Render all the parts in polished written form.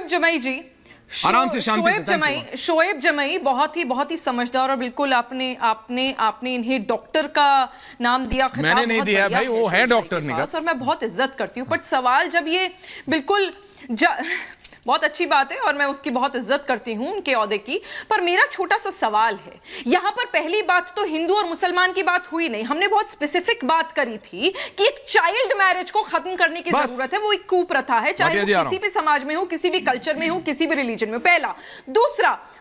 शोएब जमाई जी, आराम से, शांति से। शोएब जमाई बहुत ही समझदार और बिल्कुल आपने इन्हें डॉक्टर का नाम दिया। मैंने नहीं दिया भाई, वो है डॉक्टर निगत और मैं बहुत इज्जत करती हूँ, बट सवाल जब ये बिल्कुल बहुत अच्छी बात है और मैं उसकी बहुत इज्जत करती हूं उनके ओहदे की, पर मेरा छोटा सा सवाल है। यहां पर पहली बात तो हिंदू और मुसलमान की बात हुई नहीं, हमने बहुत स्पेसिफिक बात करी थी कि एक चाइल्ड मैरिज को खत्म करने की जरूरत है। वो एक कुप्रथा है, चाहे वो किसी भी समाज में हो, किसी भी कल्चर में हो, किसी भी रिलीजन में। पहला।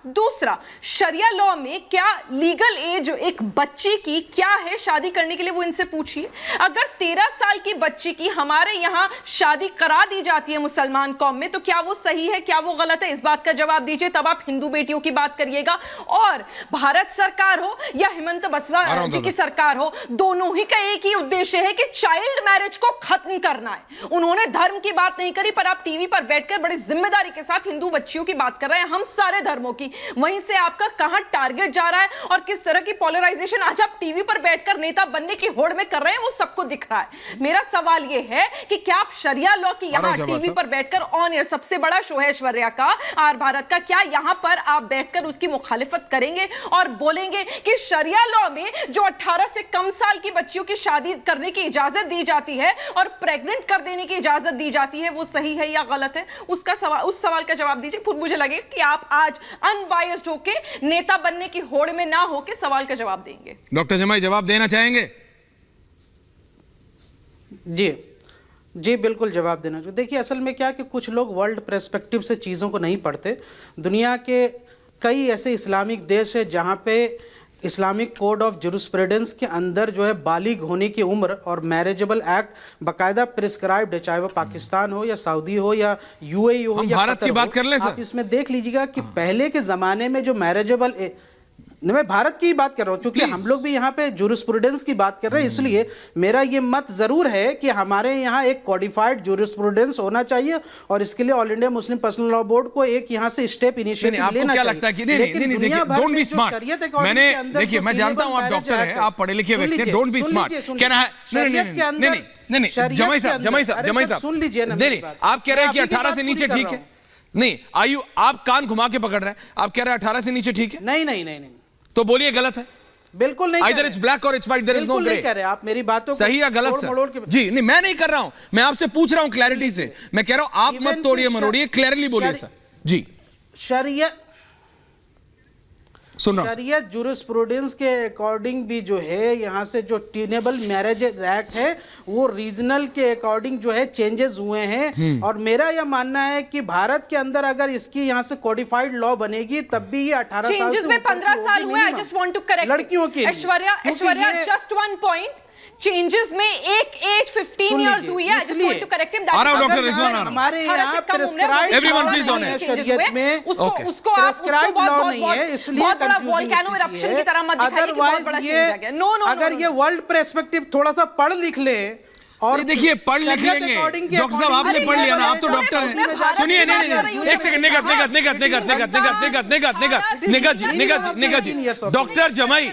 दूसरा, शरिया लॉ में क्या लीगल एज एक बच्ची की क्या है शादी करने के लिए, वो इनसे पूछिए। अगर 13 साल की बच्ची की हमारे यहां शादी करा दी जाती है मुसलमान कौम में, तो क्या वो सही है, क्या वो गलत है? इस बात का जवाब दीजिए, तब आप हिंदू बेटियों की बात करिएगा। और भारत सरकार हो या हिमंत बसवा जी की सरकार हो, दोनों ही का एक ही उद्देश्य है कि चाइल्ड मैरिज को खत्म करना है। उन्होंने धर्म की बात नहीं करी, पर आप टीवी पर बैठकर बड़ी जिम्मेदारी के साथ हिंदू बच्चियों की बात कर रहे हैं, हम सारे धर्मों की। वहीं से आपका कहां टारगेट जा रहा है और किस तरह की पोलराइजेशन आज आप टीवी पर बैठकर नेता बनने की होड़ में कर रहे हैं, वो सबको दिख रहा है। मेरा सवाल यह है कि क्या आप शरिया लॉ की यहां टीवी पर बैठकर ऑन एयर, सबसे बड़ा शो है ऐश्वर्या का, आर भारत का, क्या यहां पर आप बैठकर उसकी मुखालिफत करेंगे और बोलेंगे कि शरिया लॉ में जो 18 से कम साल की बच्चियों की शादी करने की इजाजत दी जाती है और प्रेग्नेंट कर देने की इजाजत दी जाती है, वो सही है या गलत है? उस सवाल का जवाब दीजिए। फिर मुझे लगेगा कि आप आज अनबायस्ड होके नेता बनने की होड़ में ना होके सवाल का जवाब देंगे। डॉक्टर जमाई जवाब देना चाहेंगे? जी बिल्कुल जवाब देना चाहिए। देखिए असल में क्या कि कुछ लोग वर्ल्ड पर्सपेक्टिव से चीज़ों को नहीं पढ़ते। दुनिया के कई ऐसे इस्लामिक देश है जहाँ पे इस्लामिक कोड ऑफ जुरिस्प्रूडेंस के अंदर जो है बालिग होने की उम्र और मैरिजेबल एक्ट बाकायदा प्रिस्क्राइब्ड है, चाहे वो पाकिस्तान हो या सऊदी हो या यूएई हो या भारत की बात कर ले सर। आप इसमें देख लीजिएगा कि पहले के ज़माने में जो मैरिजेबल, मैं भारत की बात कर रहा हूं, क्योंकि हम लोग भी यहाँ पे जुरिस्प्रूडेंस की बात कर रहे हैं, इसलिए मेरा ये मत जरूर है कि हमारे यहाँ एक कॉडिफाइड जुरिस्प्रूडेंस होना चाहिए और इसके लिए all India Muslim personal law board को एक यहाँ से स्टेप इनिशिएटिव लेना चाहिए। लगता है कि नहीं, डोंट बी स्मार्ट। मैंने देखिए, मैं जानता हूं आप डॉक्टर हैं, आप पढ़े लिखे व्यक्ति हैं, डोंट बी स्मार्ट। कहना है नहीं, जमाई साहब सुन लीजिए ना, नहीं, आप कह रहे हैं कि 18 से नीचे ठीक है। नहीं, आयु आप कान घुमा के पकड़ रहे हैं, आप कह रहे हैं 18 से नीचे ठीक है। नहीं, तो बोलिए गलत है। बिल्कुल नहीं, Either it's black or it's white, there is no gray। नहीं कह रहे आप मेरी बातों को सही या गलत सर? जी नहीं, मैं नहीं कर रहा हूं, मैं आपसे पूछ रहा हूं क्लैरिटी से। मैं कह रहा हूं आप मत तोड़िए मरोड़िए, क्लियरली बोलिए सर। जी शरियत जुरिस्प्रूडेंस के अकॉर्डिंग भी जो है यहाँ से जो टीनेबल मैरिजेज एक्ट है वो रीजनल के अकॉर्डिंग जो है चेंजेस हुए हैं। और मेरा यह मानना है कि भारत के अंदर अगर इसकी यहाँ से कोडिफाइड लॉ बनेगी तब भी ये 18 साल से में 15 साल हुए। I just want to correct लड़कियों की Aishwarya just one point, changes में एक एज 15 इयर्स हुई है। इसलिए to correct him, doctor Rizwan हमारे यहाँ प्रिस्क्राइब्ड एवरीवन प्लीज ऑन शरीयत में उसको प्रिस्क्राइब्ड लॉ नहीं है, इसलिए कंफ्यूजिंग की तरह मत दिखाइए। अदरवाइज ये अगर ये वर्ल्ड पर्सपेक्टिव थोड़ा सा पढ़ लिख ले और देखिए पढ़ लिख लेंगे। डॉक्टर साहब आपने पढ़ लिया ना, आप तो डॉक्टर हैं। सुनिए, नहीं, एक सेकंड, निगत जी, डॉक्टर जमाई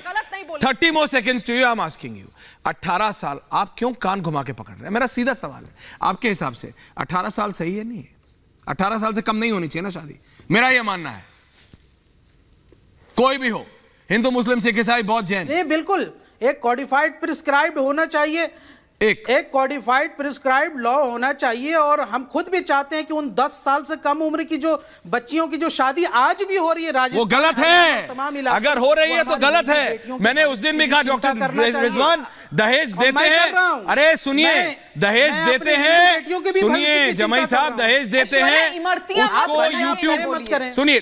30 more seconds to you, I'm asking you। 18 साल आप क्यों कान घुमा के पकड़ रहे हैं? मेरा सीधा सवाल है, आपके हिसाब से 18 साल सही है? नहीं है, 18 साल से कम नहीं होनी चाहिए ना शादी, मेरा यह मानना है। कोई भी हो, हिंदू मुस्लिम सिख ईसाई बौद्ध जैन, नहीं बिल्कुल एक कॉडिफाइड प्रिस्क्राइब्ड होना चाहिए, एक कॉडिफाइड प्रिस्क्राइब्ड लॉ होना चाहिए। और हम खुद भी चाहते हैं कि उन 10 साल से कम उम्र की जो बच्चियों की जो शादी आज भी हो रही है राजस्थान, वो गलत है। अगर हो रही है तो गलत है। मैंने उस दिन भी कहा डॉक्टर रिजवान दहेज देते हैं। अरे सुनिए, दहेज देते हैं, सुनिए जमाई साहब दहेज देते हैं, उसको यूट्यूब, सुनिए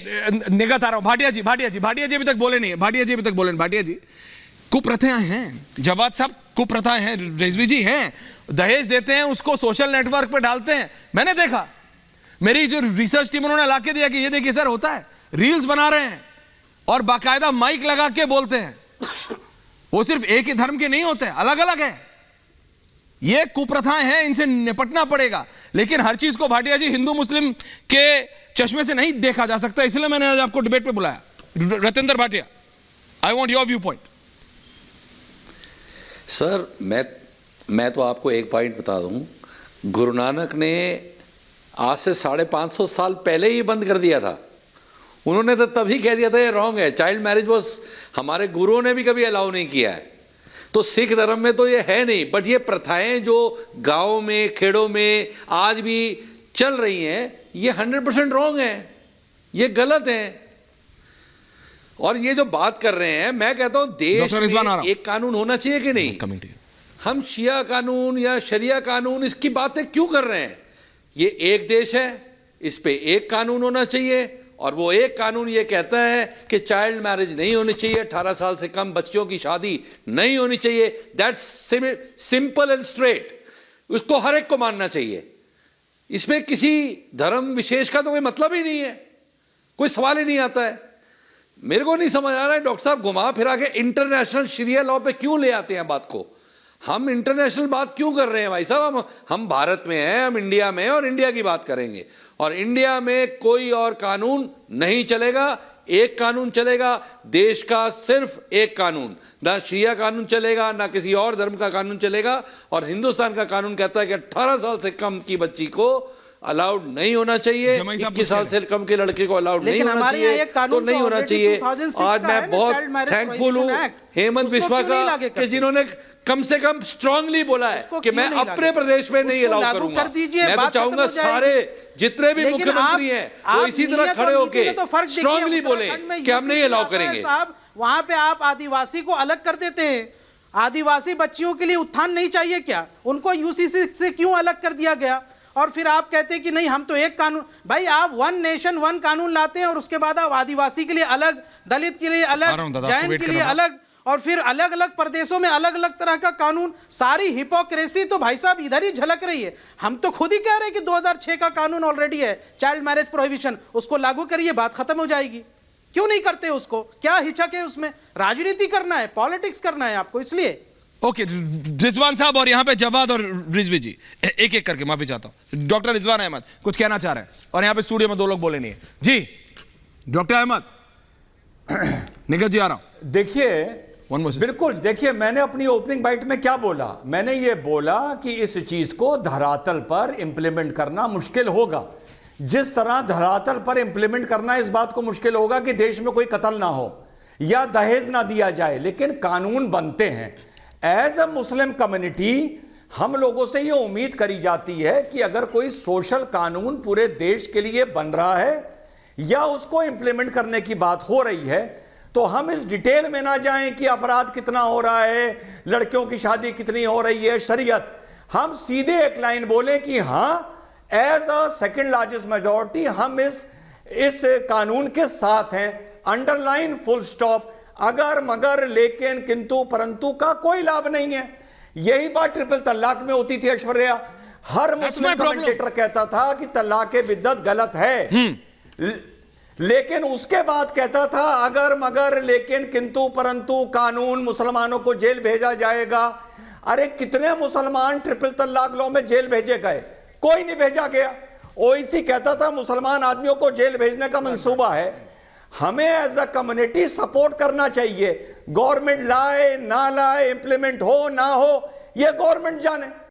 निगत आ रहा हूं, भाटिया जी अभी तक बोले नहीं है, भाटिया जी कुप्रथाएं हैं, जवाद साहब कुप्रथाएं हैं, रिजवी जी हैं, दहेज देते हैं, उसको सोशल नेटवर्क पे डालते हैं। मैंने देखा, मेरी जो रिसर्च टीम उन्होंने ला के दिया कि ये देखिए सर होता है, रील्स बना रहे हैं और बाकायदा माइक लगा के बोलते हैं। वो सिर्फ एक ही धर्म के नहीं होते, अलग अलग है। ये कुप्रथाएं हैं, इनसे निपटना पड़ेगा। लेकिन हर चीज को भाटिया जी हिंदू मुस्लिम के चश्मे से नहीं देखा जा सकता, इसलिए मैंने आज आपको डिबेट पे बुलाया। Ratendra Bhatia, I want your viewpoint. Sir मैं तो आपको एक पॉइंट बता दूं, गुरु नानक ने आज से 550 साल पहले ही बंद कर दिया था। उन्होंने तो तभी कह दिया था ये रॉन्ग है। चाइल्ड मैरिज वो हमारे गुरुओं ने भी कभी अलाउ नहीं किया है। तो सिख धर्म में तो ये है नहीं, बट ये प्रथाएं जो गांव में खेड़ों में आज भी चल रही हैं, ये 100% रॉन्ग है, ये गलत है। और ये जो बात कर रहे हैं, मैं कहता हूं देश में एक कानून होना चाहिए कि नहीं। हम शिया कानून या शरिया कानून इसकी बातें क्यों कर रहे हैं? ये एक देश है, इस पे एक कानून होना चाहिए, और वो एक कानून ये कहता है कि चाइल्ड मैरिज नहीं होनी चाहिए, 18 साल से कम बच्चों की शादी नहीं होनी चाहिए। That's simple and straight. उसको हर एक को मानना चाहिए। इसमें किसी धर्म विशेष का तो कोई मतलब ही नहीं है, कोई सवाल ही नहीं आता है। मेरे को नहीं समझ आ रहा है डॉक्टर साहब, घुमा फिरा के इंटरनेशनल शरिया लॉ पे क्यों ले आते हैं बात को? हम इंटरनेशनल बात क्यों कर रहे हैं भाई साहब? हम भारत में हैं, हम इंडिया में हैं और इंडिया की बात करेंगे। और इंडिया में कोई और कानून नहीं चलेगा, एक कानून चलेगा, देश का सिर्फ एक कानून। ना शिया कानून चलेगा, ना किसी और धर्म का कानून चलेगा। और हिंदुस्तान का कानून कहता है कि 18 साल से कम की बच्ची को अलाउड नहीं होना चाहिए, 21 साल से कम के लड़के को अलाउड नहीं होना चाहिए, तो नहीं होना चाहिए। आज मैं बहुत थैंकफुल हूँ हेमंत बिस्वा का कि जिन्होंने कम से कम स्ट्रांगली बोला है कि मैं अपने प्रदेश में नहीं अलाउ करूंगा। मैं तो चाहूंगा सारे जितने भी मुख्यमंत्री हैं वो इसी तरह खड़े होके स्ट्रांगली बोले कि हम नहीं अलाउ करेंगे। साहब वहां पे आप आदिवासी को अलग कर देते हैं। आदिवासी बच्चियों के लिए उत्थान नहीं चाहिए क्या? उनको यूसीसी से क्यों अलग कर दिया गया? और फिर आप कहते हैं कि नहीं हम तो एक कानून। भाई आप वन नेशन वन कानून लाते हैं और उसके बाद आप आदिवासी के लिए अलग, दलित के लिए अलग, जैन के लिए अलग, और फिर अलग अलग प्रदेशों में अलग अलग तरह का कानून। सारी हिपोक्रेसी तो भाई साहब इधर ही झलक रही है। हम तो खुद ही कह रहे हैं कि 2006 का कानून ऑलरेडी है, चाइल्ड मैरिज प्रोहिबिशन, उसको लागू करिए, बात खत्म हो जाएगी। क्यों नहीं करते उसको? क्या हिचक है उसमें? राजनीति करना है, पॉलिटिक्स करना है आपको, इसलिए। ओके रिजवान साहब, और यहाँ पे जवाद और रिजवी जी एक एक करके, माफी चाहता हूँ। डॉक्टर रिजवान अहमद कुछ कहना चाह रहे हैं, और यहाँ पे स्टूडियो में 2 लोग बोले नहीं है जी। डॉक्टर अहमद, निखिल जी आ रहा हूं। देखिए बिल्कुल, देखिए मैंने अपनी ओपनिंग बाइट में क्या बोला? मैंने ये बोला कि इस चीज को धरातल पर इंप्लीमेंट करना मुश्किल होगा। जिस तरह धरातल पर इंप्लीमेंट करना इस बात को मुश्किल होगा कि देश में कोई कत्ल ना हो या दहेज ना दिया जाए, लेकिन कानून बनते हैं। एज अ मुस्लिम कम्युनिटी हम लोगों से ये उम्मीद करी जाती है कि अगर कोई सोशल कानून पूरे देश के लिए बन रहा है या उसको इंप्लीमेंट करने की बात हो रही है, तो हम इस डिटेल में ना जाएं कि अपराध कितना हो रहा है, लड़कियों की शादी कितनी हो रही है, शरीयत। हम सीधे एक लाइन बोले कि हाँ, as a second largest majority हम इस कानून के साथ हैं। Underline, full stop. अगर मगर लेकिन किंतु परंतु का कोई लाभ नहीं है। यही बात ट्रिपल तलाक में होती थी ऐश्वर्या। हर मुस्लिम कमेंटेटर कहता था कि तलाक बिद्दत गलत है, लेकिन उसके बाद कहता था अगर मगर लेकिन किंतु परंतु कानून, मुसलमानों को जेल भेजा जाएगा। अरे कितने मुसलमान ट्रिपल तलाक लॉ में जेल भेजे गए? कोई नहीं भेजा गया। ओईसी कहता था मुसलमान आदमियों को जेल भेजने का मंसूबा है। हमें एज अ कम्युनिटी सपोर्ट करना चाहिए। गवर्नमेंट लाए ना लाए, इंप्लीमेंट हो ना हो, यह गवर्नमेंट जाने।